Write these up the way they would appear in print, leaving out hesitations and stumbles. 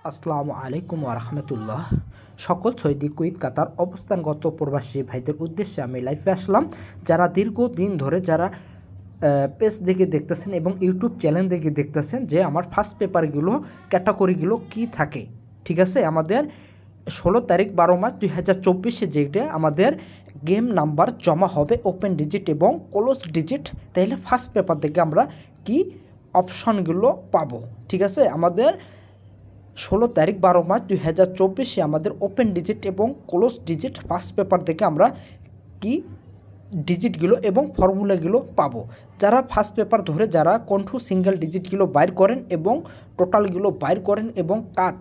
আসসালামু আলাইকুম ওরহমতুল্লাহ। সকল সৌদি কুয়েত কাতার অবস্থানগত প্রবাসী ভাইদের উদ্দেশ্যে আমি লাইভে আসলাম। যারা দীর্ঘদিন ধরে যারা পেজ দেখে দেখতেছেন এবং ইউটিউব চ্যানেল দেখে দেখতেছেন যে আমার ফার্স্ট পেপারগুলো ক্যাটাগরিগুলো কি থাকে, ঠিক আছে। আমাদের 16 তারিখ 12 মার্চ 2024 যেটা আমাদের গেম নাম্বার জমা হবে ওপেন ডিজিট এবং ক্লোজ ডিজিট, তাহলে ফার্স্ট পেপার থেকে আমরা কি অপশনগুলো পাবো, ঠিক আছে। আমাদের 16 তারিখ 12 মার্চ 2024 আমাদের ওপেন ডিজিট এবং ক্লোজ ডিজিট ফার্স্ট পেপার থেকে আমরা কি ডিজিটগুলো এবং ফর্মুলাগুলো পাবো। যারা ফার্স্ট পেপার ধরে যারা কন্ট্রো সিঙ্গেল ডিজিটগুলো বাইর করেন এবং টোটালগুলো বাইর করেন এবং কাট,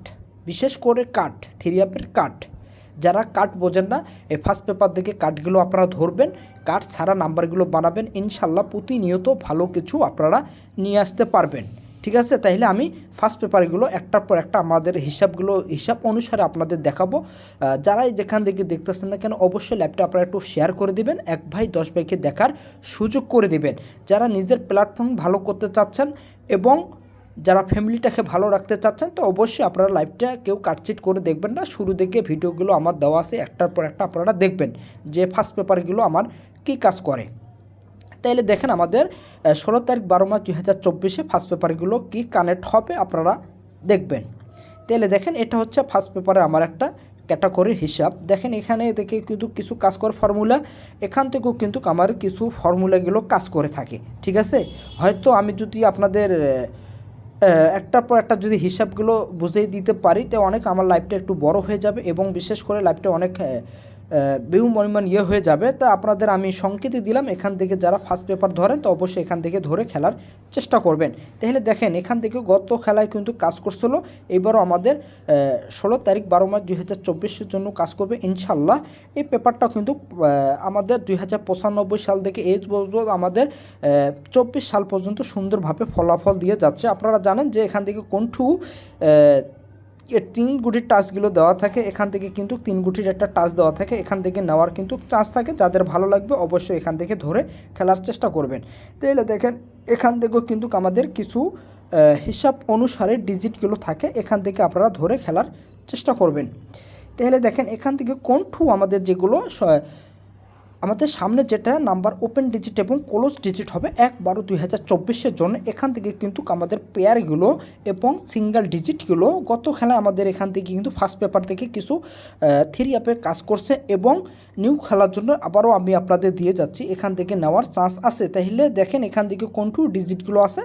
বিশেষ করে কাট থ্রি অ্যাপের কাট, যারা কাট বোঝেন না এই ফার্স্ট পেপার থেকে কাটগুলো আপনারা ধরবেন, কাট ছাড়া নাম্বারগুলো বানাবেন, ইনশাল্লাহ প্রতিনিয়ত ভালো কিছু আপনারা নিয়ে আসতে পারবেন, ঠিক আছে। তাইলে আমি ফার্স্ট পেপারগুলো একটার পর একটা আমাদের হিসাব অনুসারে আপনাদের দেখাবো। যারাই যেখান থেকে দেখতেছেন না কেন অবশ্যই ল্যাপটপ আপনারা একটু শেয়ার করে দিবেন, 1 ভাই 10 ভাইকে দেখার সুযোগ করে দিবেন। যারা নিজের প্ল্যাটফর্ম ভালো করতে চাচ্ছেন এবং যারা ফ্যামিলিটাকে ভালো রাখতে চাচ্ছেন তো অবশ্যই আপনারা লাইভটা কেউ কাটচিট করে দেখবেন না, শুরু থেকে ভিডিওগুলো আমার দেওয়া আছে একটার পর একটা আপনারা দেখবেন যে ফার্স্ট পেপারগুলো আমার কী কাজ করে। তাইলে দেখেন আমাদের 16 তারিখ 12 মার্চ 2024 ফার্স্ট পেপারগুলো কি কানেক্ট হবে আপনারা দেখবেন। তাহলে দেখেন এটা হচ্ছে ফার্স্ট পেপারে আমার একটা ক্যাটাগরির হিসাব। দেখেন এখানে থেকে কিন্তু কিছু কাজ করে ফর্মুলা, এখান থেকেও কিন্তু আমার কিছু ফর্মুলাগুলো কাজ করে থাকে, ঠিক আছে। হয়তো আমি যদি আপনাদের একটার পর একটা যদি হিসাবগুলো বুঝিয়ে দিতে পারি তো অনেক আমার লাইফটা একটু বড় হয়ে যাবে এবং বিশেষ করে লাইফটা অনেক বহু পরিমাণ হয়ে যাবে। তা আপনাদের আমি সংকেতই দিলাম, এখান থেকে যারা ফার্স্ট পেপার ধরেন তো অবশ্যই এখান থেকে ধরে খেলার চেষ্টা করবেন। তাহলে দেখেন এখান থেকে গত খেলায় কিন্তু কাজ করছিল, এবারও আমাদের 16 তারিখ 12 মার্চ 2024 জন্য কাজ করবে ইনশাল্লাহ। এই পেপারটাও কিন্তু আমাদের 2095 সাল থেকে এজ পর্যন্ত আমাদের 24 সাল পর্যন্ত সুন্দরভাবে ফলাফল দিয়ে যাচ্ছে। আপনারা জানেন যে এখান থেকে কোনটু এর 3 গুটির টাচগুলো দেওয়া থাকে, এখান থেকে কিন্তু 3 গুটির একটা টাচ দেওয়া থাকে, এখান থেকে নেওয়ার কিন্তু চান্স থাকে। যাদের ভালো লাগবে অবশ্যই এখান থেকে ধরে খেলার চেষ্টা করবেন। তাহলে দেখেন এখান থেকেও কিন্তু আমাদের কিছু হিসাব অনুসারে ডিজিটগুলো থাকে, এখান থেকে আপনারা ধরে খেলার চেষ্টা করবেন। তাহলে দেখেন এখান থেকে কোনটু আমাদের যেগুলো আমাদের সামনে যেটা নাম্বার ওপেন ডিজিট এবং ক্লোজ ডিজিট হবে 1/12/2024 জন্য, এখান থেকে কিন্তু আমাদের পেয়ারগুলো এবং সিঙ্গেল ডিজিটগুলো গত খেলা আমাদের এখান থেকে কিন্তু ফার্স্ট পেপার থেকে কিছু থ্রি অ্যাপে কাজ করছে এবং নিউ খেলার জন্য আবারও আমি আপনাদের দিয়ে যাচ্ছি, এখান থেকে নেওয়ার চান্স আছে। তাহলে দেখেন এখান থেকে কোনটু ডিজিটগুলো আছে,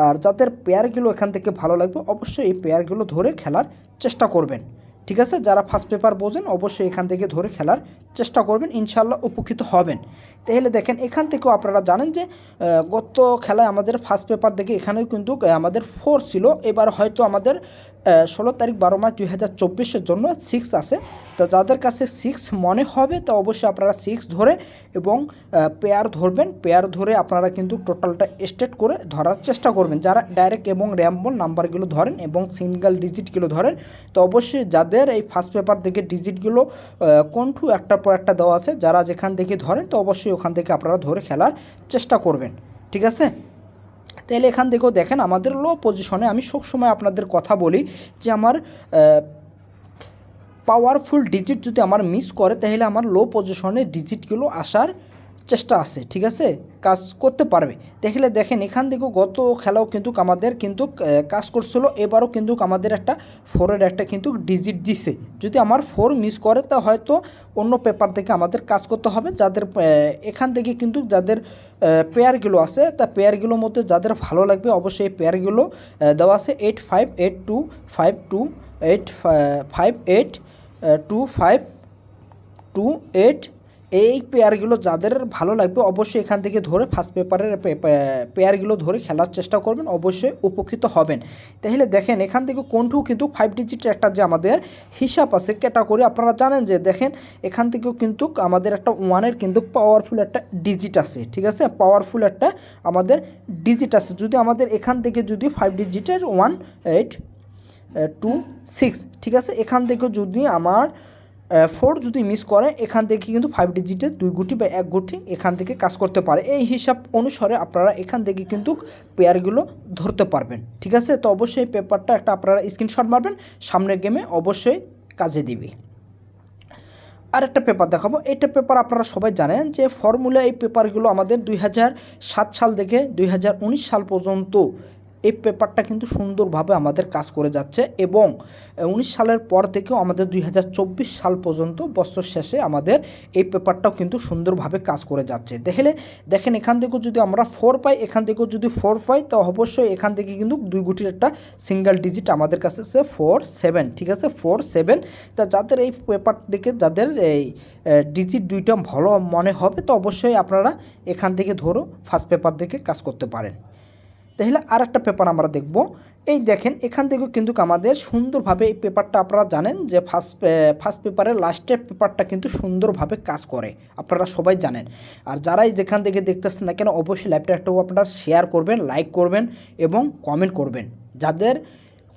আর যাদের পেয়ারগুলো এখান থেকে ভালো লাগবে অবশ্যই এই পেয়ারগুলো ধরে খেলার চেষ্টা করবেন, ঠিক আছে। যারা ফার্স্ট পেপার বোঝেন অবশ্যই এখান থেকে ধরে খেলার চেষ্টা করবেন, ইনশাল্লাহ উপকৃত হবেন। তাহলে দেখেন এখান থেকেও আপনারা জানেন যে গত খেলায় আমাদের ফার্স্ট পেপার দেখে এখানেও কিন্তু আমাদের 4 ছিল, এবার হয়তো আমাদের 16 তারিখ 12 মার্চ 2024 জন্য 6 আছে। তো যাদের কাছে 6 মনে হবে তো অবশ্যই আপনারা 6 ধরে এবং পেয়ার ধরবেন, পেয়ার ধরে আপনারা কিন্তু টোটালটা স্টেট করে ধরার চেষ্টা করবেন। যারা ডাইরেক্ট এবং র্যাম্বল নাম্বারগুলো ধরেন এবং সিঙ্গেল ডিজিটগুলো ধরেন তো অবশ্যই যাদের এই ফার্স্ট পেপার থেকে ডিজিটগুলো কোনটু একটার পর একটা দেওয়া আছে, যারা যেখান থেকে ধরেন তো অবশ্যই ওখান থেকে আপনারা ধরে খেলার চেষ্টা করবেন, ঠিক আছে। তাহলে এখান থেকেও দেখেন আমাদের লো পজিশনে আমি সবসময় আপনাদের কথা বলি যে আমার পাওয়ারফুল ডিজিট যদি আমার মিস করে তাহলে আমার লো পজিশনে ডিজিটগুলো আসার চেষ্টা আছে, ঠিক আছে, কাজ করতে পারবে। দেখলে দেখেন এখান থেকেও গত খেলাও কিন্তু আমাদের কিন্তু কাজ করছিল, এবারও কিন্তু আমাদের একটা 4-এর একটা কিন্তু ডিজিট দিছে। যদি আমার 4 মিস করে তা হয়তো অন্য পেপার থেকে আমাদের কাজ করতে হবে। যাদের এখান থেকে কিন্তু যাদের পেয়ারগুলো আছে তা পেয়ারগুলোর মধ্যে যাদের ভালো লাগবে অবশ্যই এই পেয়ারগুলো দেওয়া আছে 8582582528 এই পেয়ারগুলো যাদের ভালো লাগবে অবশ্যই এখান থেকে ধরে ফার্স্ট পেপারের পেয়ারগুলো ধরে খেলার চেষ্টা করবেন, অবশ্যই উপকৃত হবেন। তাহলে দেখেন এখান থেকে কোনটু কিন্তু 5 ডিজিটের একটা যে আমাদের হিসাব আছে ক্যাটাগরি, আপনারা জানেন যে দেখেন এখান থেকেও কিন্তু আমাদের একটা 1-এর কিন্তু পাওয়ারফুল একটা ডিজিট আছে, ঠিক আছে, পাওয়ারফুল একটা আমাদের ডিজিট আছে। যদি আমাদের এখান থেকে যদি 5 ডিজিটের 1 8 2 6, ঠিক আছে, এখান থেকেও যদি আমার ফোর যদি মিস করে এখান থেকে কিন্তু 5 ডিজিটের 2 গুটি বা 1 গুটি এখান থেকে কাজ করতে পারে। এই হিসাব অনুসারে আপনারা এখান থেকে কিন্তু পেয়ারগুলো ধরতে পারবেন। ঠিক আছে, তো অবশ্যই পেপারটা একটা আপনারা স্ক্রিনশট মারবেন, সামনের গেমে অবশ্যই কাজে দিবে। আর একটা পেপার দেখাবো। এটা পেপার আপনারা সবাই জানেন যে ফর্মুলা এই পেপারগুলো আমাদের 2007 সাল থেকে 2019 সাল পর্যন্ত এই পেপারটা কিন্তু সুন্দরভাবে আমাদের কাজ করে যাচ্ছে এবং 19 সালের পর থেকেও আমাদের 2024 সাল পর্যন্ত বছর শেষে আমাদের এই পেপারটাও কিন্তু সুন্দরভাবে কাজ করে যাচ্ছে। দেখেন এখান থেকেও যদি আমরা 4 পাই, এখান থেকেও যদি 4 পাই, তো অবশ্যই এখান থেকে কিন্তু 2 গুটির একটা সিঙ্গেল ডিজিট আমাদের কাছে আছে 4 7। ঠিক আছে, 4 7। তা যাদের এই পেপার দেখে যাদের এই ডিজিট দুইটা ভালো মনে হবে, তো অবশ্যই আপনারা এখান থেকে ধরো ফার্স্ট পেপার দেখে কাজ করতে পারেন। তাহলে আর একটা পেপার আমরা দেখব। এই দেখেন এখান থেকেও কিন্তু আমাদের সুন্দরভাবে এই পেপারটা আপনারা জানেন যে ফার্স্ট পেপারের লাস্টের পেপারটা কিন্তু সুন্দরভাবে কাজ করে, আপনারা সবাই জানেন। আর যারাই যেখান থেকে দেখতেছেন না কেন অবশ্যই লাইভটা একটু আপনারা শেয়ার করবেন, লাইক করবেন এবং কমেন্ট করবেন। যাদের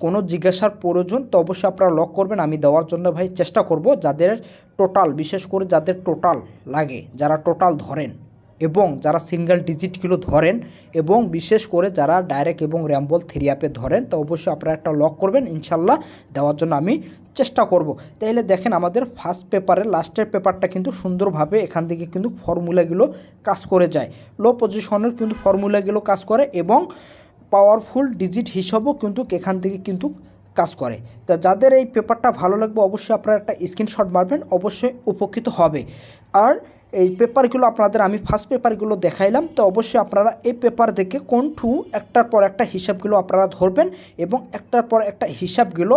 কোনো জিজ্ঞাসার প্রয়োজন তো অবশ্যই আপনারা লক করবেন, আমি দেওয়ার জন্য ভাই চেষ্টা করব। যাদের টোটাল, বিশেষ করে যাদের টোটাল লাগে, যারা টোটাল ধরেন এবং যারা সিঙ্গেল ডিজিটগুলো ধরেন এবং বিশেষ করে যারা ডাইরেক্ট এবং র্যাম্বল 3 অ্যাপে ধরেন, তো অবশ্যই আপনারা একটা লক করবেন, ইনশাল্লাহ দেওয়ার জন্য আমি চেষ্টা করব। তাইলে দেখেন আমাদের ফার্স্ট পেপারের লাস্টের পেপারটা কিন্তু সুন্দরভাবে এখান থেকে কিন্তু ফর্মুলাগুলো কাজ করে যায়। লো পজিশনের কিন্তু ফর্মুলাগুলো কাজ করে এবং পাওয়ারফুল ডিজিট হিসাবেও কিন্তু এখান থেকে কিন্তু কাজ করে। তা যাদের এই পেপারটা ভালো লাগবে অবশ্যই আপনারা একটা স্ক্রিনশট মারবেন, অবশ্যই উপকৃত হবে। আর এই পেপারগুলো আপনাদের আমি ফার্স্ট পেপারগুলো দেখাইলাম, তো অবশ্যই আপনারা এই পেপার দেখে কোনটু একটার পর একটা হিসাবগুলো আপনারা ধরবেন এবং একটার পর একটা হিসাবগুলো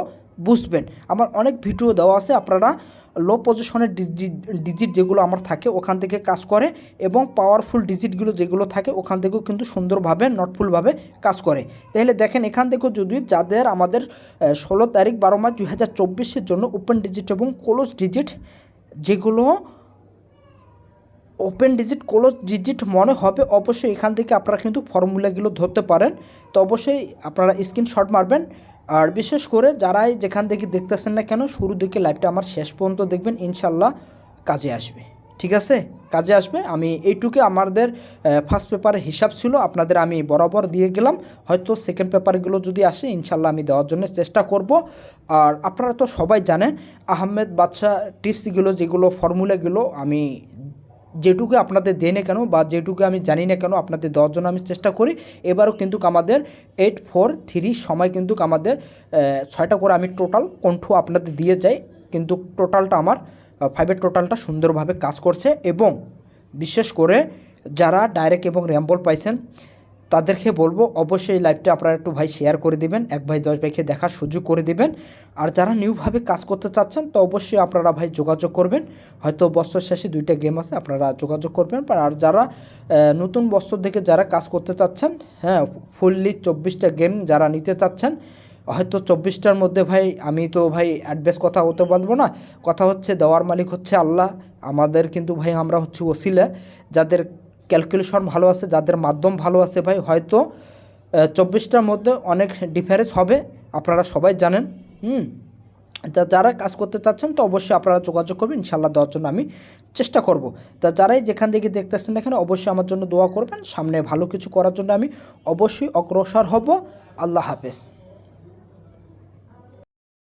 বুঝবেন। আমার অনেক ভিডিও দেওয়া আছে, আপনারা লো পজিশনের ডিজিট যেগুলো আমার থাকে ওখান থেকে কাজ করে এবং পাওয়ারফুল ডিজিটগুলো যেগুলো থাকে ওখান থেকেও কিন্তু সুন্দরভাবে নটফুলভাবে কাজ করে। তাহলে দেখেন এখান থেকেও যদি যাদের আমাদের 16 তারিখ 12 মার্চ 2024-এর জন্য ওপেন ডিজিট এবং ক্লোজ ডিজিট যেগুলো ওপেন ডিজিট ক্লোজ ডিজিট মনে হবে, অবশ্যই এখান থেকে আপনারা কিন্তু ফর্মুলাগুলো ধরতে পারেন। তো অবশ্যই আপনারা স্ক্রিনশট মারবেন। আর বিশেষ করে যারাই যেখান থেকে দেখতেছেন না কেন শুরু থেকে লাইভটা আমার শেষ পর্যন্ত দেখবেন, ইনশাল্লাহ কাজে আসবে। ঠিক আছে, কাজে আসবে। আমি এইটুকু আমাদের ফার্স্ট পেপারের হিসাব ছিল, আপনাদের আমি বরাবর দিয়ে গেলাম। হয়তো সেকেন্ড পেপারগুলো যদি আসে ইনশাল্লাহ আমি দেওয়ার জন্য চেষ্টা করব। আর আপনারা তো সবাই জানেন আহমেদ বাদশা টিপসগুলো যেগুলো ফর্মুলাগুলো আমি যেটুকু আপনাদের দেই না কেন বা যেটুকু আমি জানি না কেন আপনাদের দেওয়ার জন্য আমি চেষ্টা করি। এবারও কিন্তু আমাদের 8-4-3 সময় কিন্তু আমাদের 6টা করে আমি টোটাল কণ্ঠ আপনাদের দিয়ে যাই, কিন্তু টোটালটা আমার 5-এর টোটালটা সুন্দরভাবে কাজ করছে। এবং বিশেষ করে যারা ডাইরেক্ট এবং র্যাম্বল পাইছেন তাদেরকে বলবো অবশ্যই লাইভটা আপনারা একটু ভাই শেয়ার করে দিবেন, 1 ভাই 10 ভাইকে দেখার সুযোগ করে দিবেন। আর যারা নিউভাবে কাজ করতে চাচ্ছেন তো অবশ্যই আপনারা ভাই যোগাযোগ করবেন, হয়তো বছর শেষে 2টা গেম আছে, আপনারা যোগাযোগ করবেন। আর যারা নতুন বছর থেকে যারা কাজ করতে চাচ্ছেন, হ্যাঁ ফুললি 24টা গেম যারা নিতে চাচ্ছেন, হয়তো 24টার মধ্যে ভাই আমি তো ভাই অ্যাডভান্স কথা হতে বলবো না, কথা হচ্ছে দেওয়ার মালিক হচ্ছে আল্লাহ। আমাদের কিন্তু ভাই আমরা হচ্ছে ওসিলা, যাদের ক্যালকুলেশন ভালো আছে, যাদের মাধ্যম ভালো আছে ভাই হয়তো 24টার মধ্যে অনেক ডিফারেন্স হবে, আপনারা সবাই জানেন। যারা কাজ করতে চাচ্ছেন তো অবশ্যই আপনারা যোগাযোগ করবেন, ইনশাল্লাহ দেওয়ার জন্য আমি চেষ্টা করব। তা যারাই যেখান থেকে দেখতেছেন এখানে অবশ্যই আমার জন্য দোয়া করবেন, সামনে ভালো কিছু করার জন্য আমি অবশ্যই অগ্রসর হব। আল্লাহ হাফেজ।